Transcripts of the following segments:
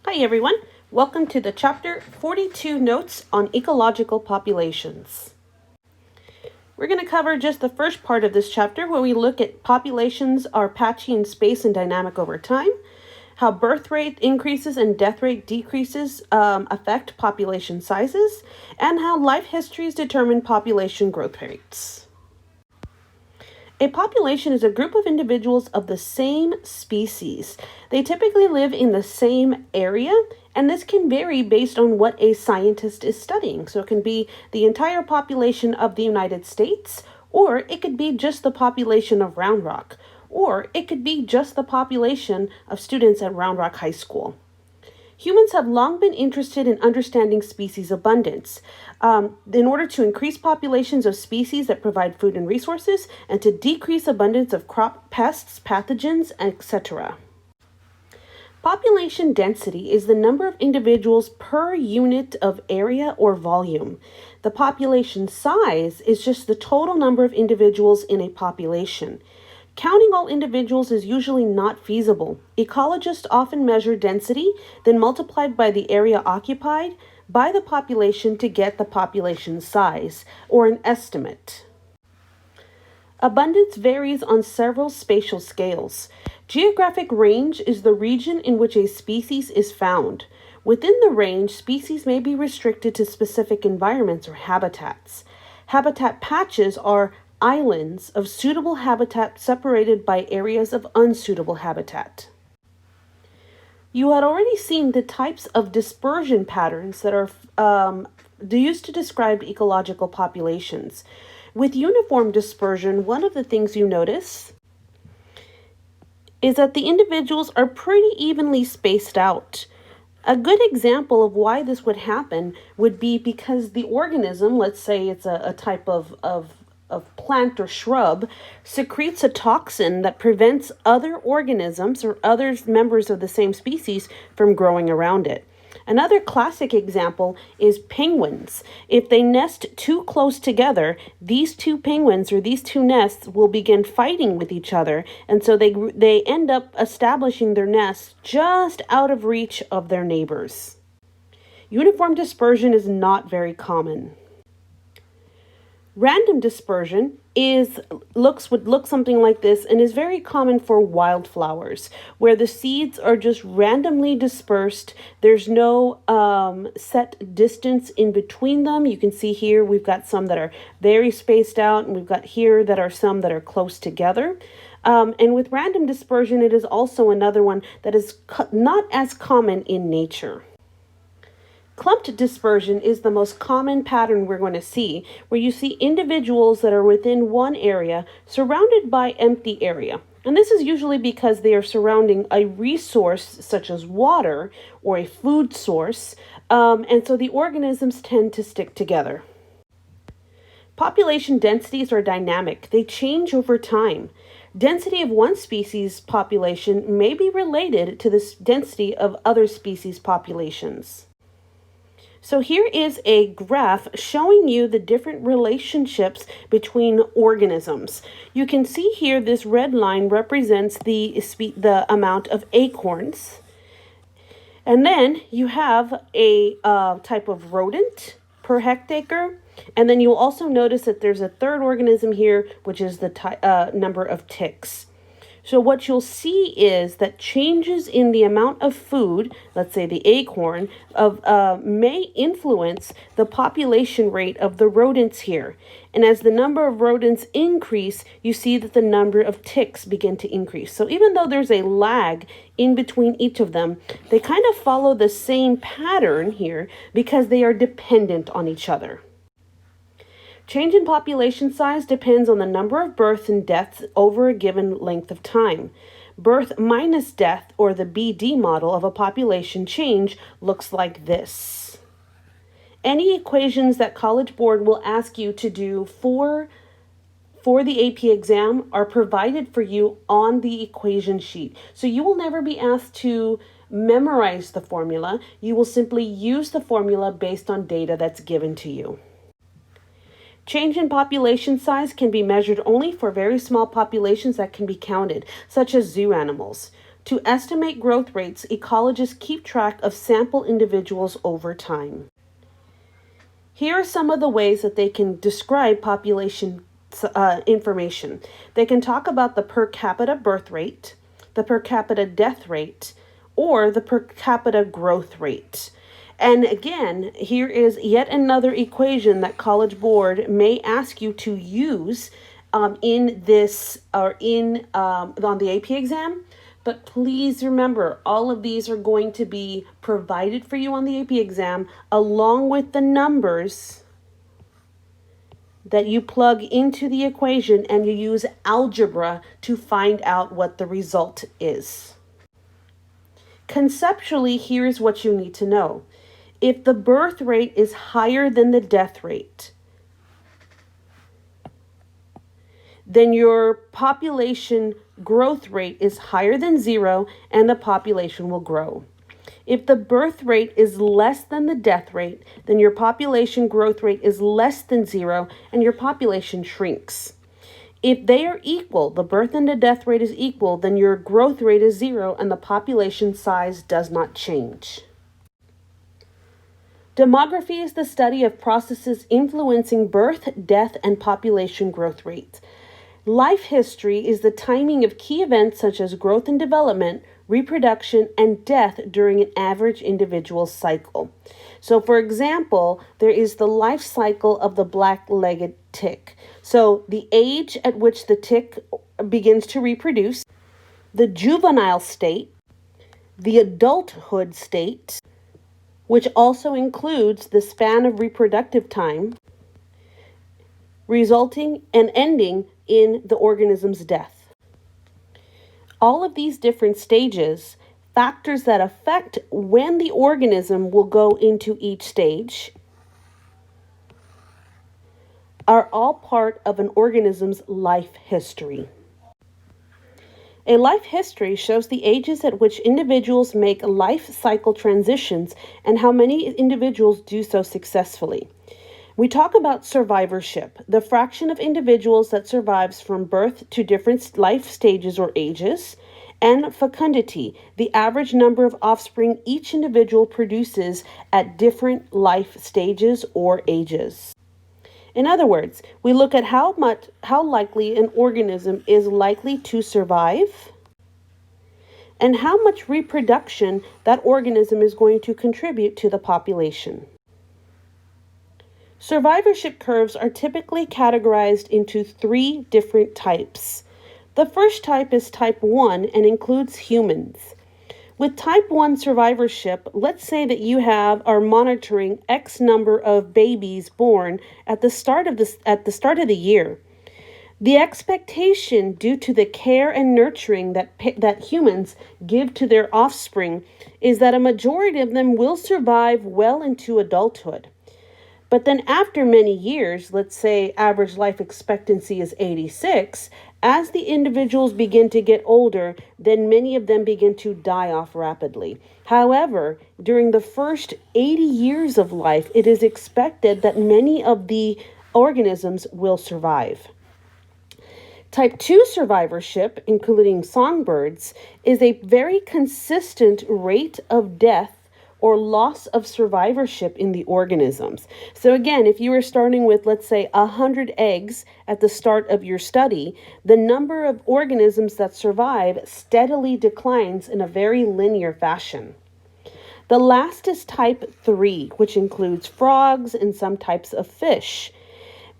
Hi everyone, welcome to the chapter 42 notes on ecological populations. We're going to cover just the first part of this chapter where we look at populations are patchy in space and dynamic over time, how birth rate increases and death rate decreases affect population sizes, and how life histories determine population growth rates. A population is a group of individuals of the same species. They typically live in the same area, and this can vary based on what a scientist is studying. So it can be the entire population of the United States, or it could be just the population of Round Rock, or it could be just the population of students at Round Rock High School. Humans have long been interested in understanding species abundance in order to increase populations of species that provide food and resources and to decrease abundance of crop pests, pathogens, etc. Population density is the number of individuals per unit of area or volume. The population size is just the total number of individuals in a population. Counting all individuals is usually not feasible. Ecologists often measure density, then multiplied by the area occupied by the population to get the population size, or an estimate. Abundance varies on several spatial scales. Geographic range is the region in which a species is found. Within the range, species may be restricted to specific environments or habitats. Habitat patches are islands of suitable habitat separated by areas of unsuitable habitat. You had already seen the types of dispersion patterns that are used to describe ecological populations. With uniform dispersion, one of the things you notice is that the individuals are pretty evenly spaced out. A good example of why this would happen would be because the organism, let's say it's a type of plant or shrub, secretes a toxin that prevents other organisms or other members of the same species from growing around it. Another classic example is penguins. If they nest too close together, these two penguins or these two nests will begin fighting with each other, and so they end up establishing their nests just out of reach of their neighbors. Uniform dispersion is not very common. Random dispersion would look something like this and is very common for wildflowers, where the seeds are just randomly dispersed. There's no set distance in between them. You can see here we've got some that are very spaced out, and we've got here that are some that are close together. And with random dispersion, it is also another one that is not as common in nature. Clumped dispersion is the most common pattern we're going to see, where you see individuals that are within one area surrounded by empty area. And this is usually because they are surrounding a resource such as water or a food source, and so the organisms tend to stick together. Population densities are dynamic. They change over time. Density of one species population may be related to the density of other species populations. So here is a graph showing you the different relationships between organisms. You can see here this red line represents the amount of acorns. And then you have a type of rodent per hectare. And then you'll also notice that there's a third organism here, which is the number of ticks. So what you'll see is that changes in the amount of food, let's say the acorn, may influence the population rate of the rodents here. And as the number of rodents increase, you see that the number of ticks begin to increase. So even though there's a lag in between each of them, they kind of follow the same pattern here because they are dependent on each other. Change in population size depends on the number of births and deaths over a given length of time. Birth minus death, or the BD model of a population change, looks like this. Any equations that College Board will ask you to do for the AP exam are provided for you on the equation sheet. So you will never be asked to memorize the formula. You will simply use the formula based on data that's given to you. Change in population size can be measured only for very small populations that can be counted, such as zoo animals. To estimate growth rates, ecologists keep track of sample individuals over time. Here are some of the ways that they can describe population information. They can talk about the per capita birth rate, the per capita death rate, or the per capita growth rate. And again, here is yet another equation that College Board may ask you to use in this or on the AP exam. But please remember, all of these are going to be provided for you on the AP exam, along with the numbers that you plug into the equation, and you use algebra to find out what the result is. Conceptually, here's what you need to know. If the birth rate is higher than the death rate, then your population growth rate is higher than 0 and the population will grow. If the birth rate is less than the death rate, then your population growth rate is less than 0 and your population shrinks. If they are equal, the birth and the death rate is equal, then your growth rate is 0 and the population size does not change. Demography is the study of processes influencing birth, death, and population growth rates. Life history is the timing of key events such as growth and development, reproduction, and death during an average individual's cycle. So, for example, there is the life cycle of the black-legged tick. So, the age at which the tick begins to reproduce, the juvenile state, the adulthood state, which also includes the span of reproductive time, resulting and ending in the organism's death. All of these different stages, factors that affect when the organism will go into each stage, are all part of an organism's life history. A life history shows the ages at which individuals make life cycle transitions and how many individuals do so successfully. We talk about survivorship, the fraction of individuals that survives from birth to different life stages or ages, and fecundity, the average number of offspring each individual produces at different life stages or ages. In other words, we look at how likely an organism is likely to survive and how much reproduction that organism is going to contribute to the population. Survivorship curves are typically categorized into 3 different types. The first type is type 1 and includes humans. With type 1 survivorship, let's say that you are monitoring X number of babies born at the start of the year. The expectation due to the care and nurturing that humans give to their offspring is that a majority of them will survive well into adulthood. But then after many years, let's say average life expectancy is 86, as the individuals begin to get older, then many of them begin to die off rapidly. However, during the first 80 years of life, it is expected that many of the organisms will survive. Type 2 survivorship, including songbirds, is a very consistent rate of death or loss of survivorship in the organisms. So again, if you were starting with, let's say, 100 eggs at the start of your study, the number of organisms that survive steadily declines in a very linear fashion. The last is type 3, which includes frogs and some types of fish.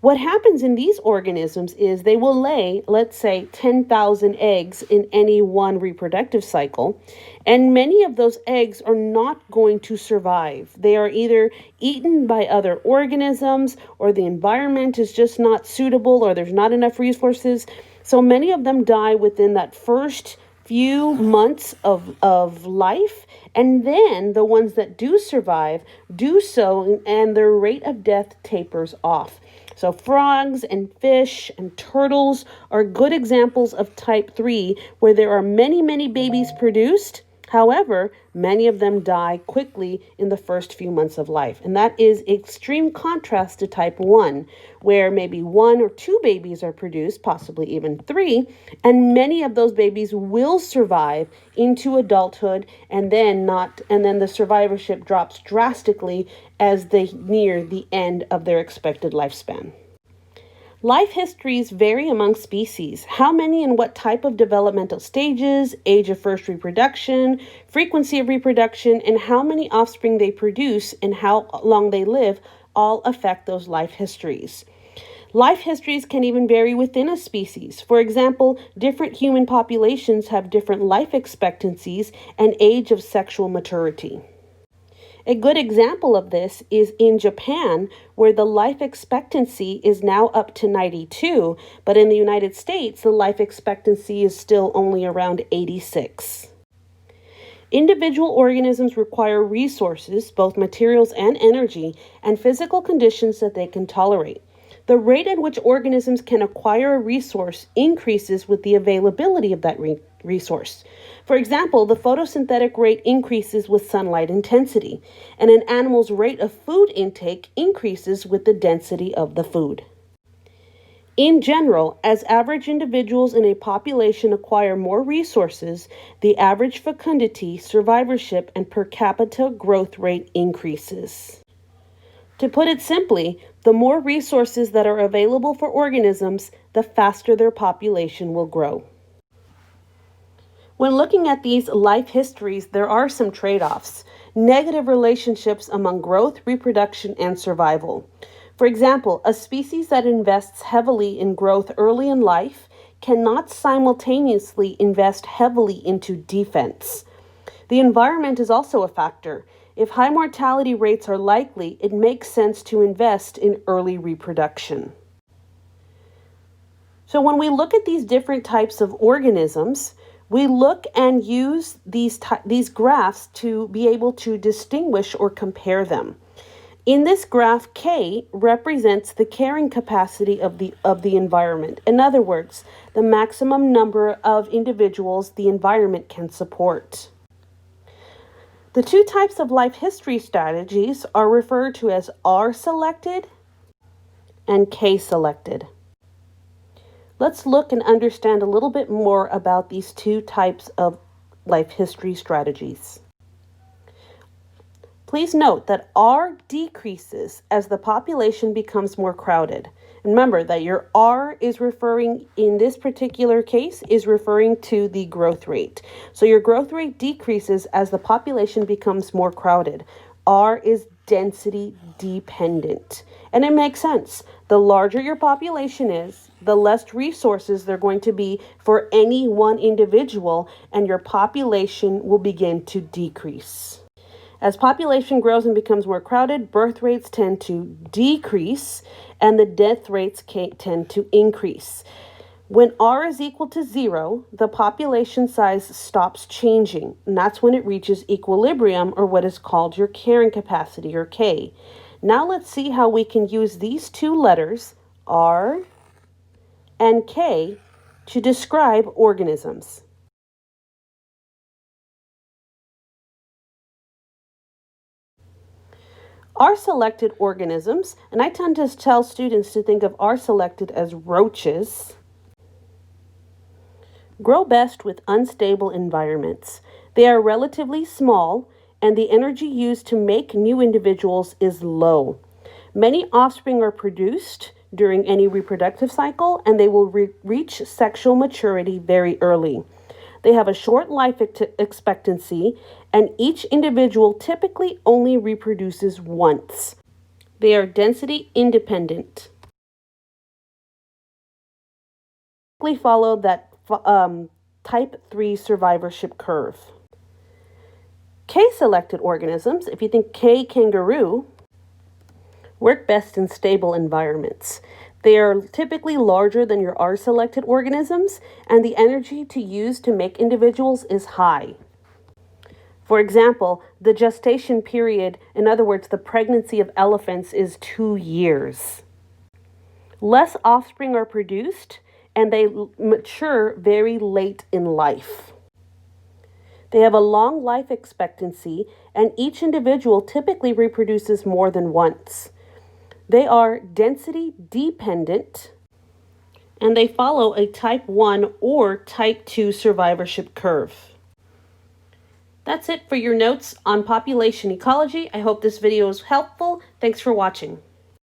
What happens in these organisms is they will lay, let's say, 10,000 eggs in any one reproductive cycle, and many of those eggs are not going to survive. They are either eaten by other organisms, or the environment is just not suitable, or there's not enough resources. So many of them die within that first few months of life, and then the ones that do survive do so, and their rate of death tapers off. So frogs and fish and turtles are good examples of type 3, where there are many, many babies produced However, many of them die quickly in the first few months of life. And that is extreme contrast to type 1, where maybe 1 or 2 babies are produced, possibly even 3, and many of those babies will survive into adulthood and then the survivorship drops drastically as they near the end of their expected lifespan. Life histories vary among species. How many and what type of developmental stages, age of first reproduction, frequency of reproduction, and how many offspring they produce and how long they live all affect those life histories. Life histories can even vary within a species. For example, different human populations have different life expectancies and age of sexual maturity. A good example of this is in Japan, where the life expectancy is now up to 92, but in the United States, the life expectancy is still only around 86. Individual organisms require resources, both materials and energy, and physical conditions that they can tolerate. The rate at which organisms can acquire a resource increases with the availability of that resource. For example, the photosynthetic rate increases with sunlight intensity, and an animal's rate of food intake increases with the density of the food. In general, as average individuals in a population acquire more resources, the average fecundity, survivorship, and per capita growth rate increases. To put it simply, the more resources that are available for organisms, the faster their population will grow. When looking at these life histories, there are some trade-offs. Negative relationships among growth, reproduction, and survival. For example, a species that invests heavily in growth early in life cannot simultaneously invest heavily into defense. The environment is also a factor. If high mortality rates are likely, it makes sense to invest in early reproduction. So when we look at these different types of organisms, we look and use these graphs to be able to distinguish or compare them. In this graph, K represents the carrying capacity of the environment. In other words, the maximum number of individuals the environment can support. The two types of life history strategies are referred to as R-selected and K-selected. Let's look and understand a little bit more about these two types of life history strategies. Please note that R decreases as the population becomes more crowded. Remember that your R is referring, in this particular case, is referring to the growth rate. So your growth rate decreases as the population becomes more crowded. R is density dependent. And it makes sense. The larger your population is, the less resources there are going to be for any one individual, and your population will begin to decrease. As population grows and becomes more crowded, birth rates tend to decrease and the death rates tend to increase. When R is equal to 0, the population size stops changing, and that's when it reaches equilibrium, or what is called your carrying capacity, or K. Now let's see how we can use these two letters, R and K, to describe organisms. R-selected organisms, and I tend to tell students to think of R-selected as roaches, grow best with unstable environments. They are relatively small, and the energy used to make new individuals is low. Many offspring are produced during any reproductive cycle, and they will reach sexual maturity very early. They have a short life expectancy, and each individual typically only reproduces once. They are density independent. Follow that type 3 survivorship curve. K-selected organisms, if you think K kangaroo, work best in stable environments. They are typically larger than your R-selected organisms, and the energy to use to make individuals is high. For example, the gestation period, in other words, the pregnancy of elephants, is 2 years. Less offspring are produced, and they mature very late in life. They have a long life expectancy, and each individual typically reproduces more than once. They are density dependent, and they follow a type 1 or type 2 survivorship curve. That's it for your notes on population ecology. I hope this video was helpful. Thanks for watching.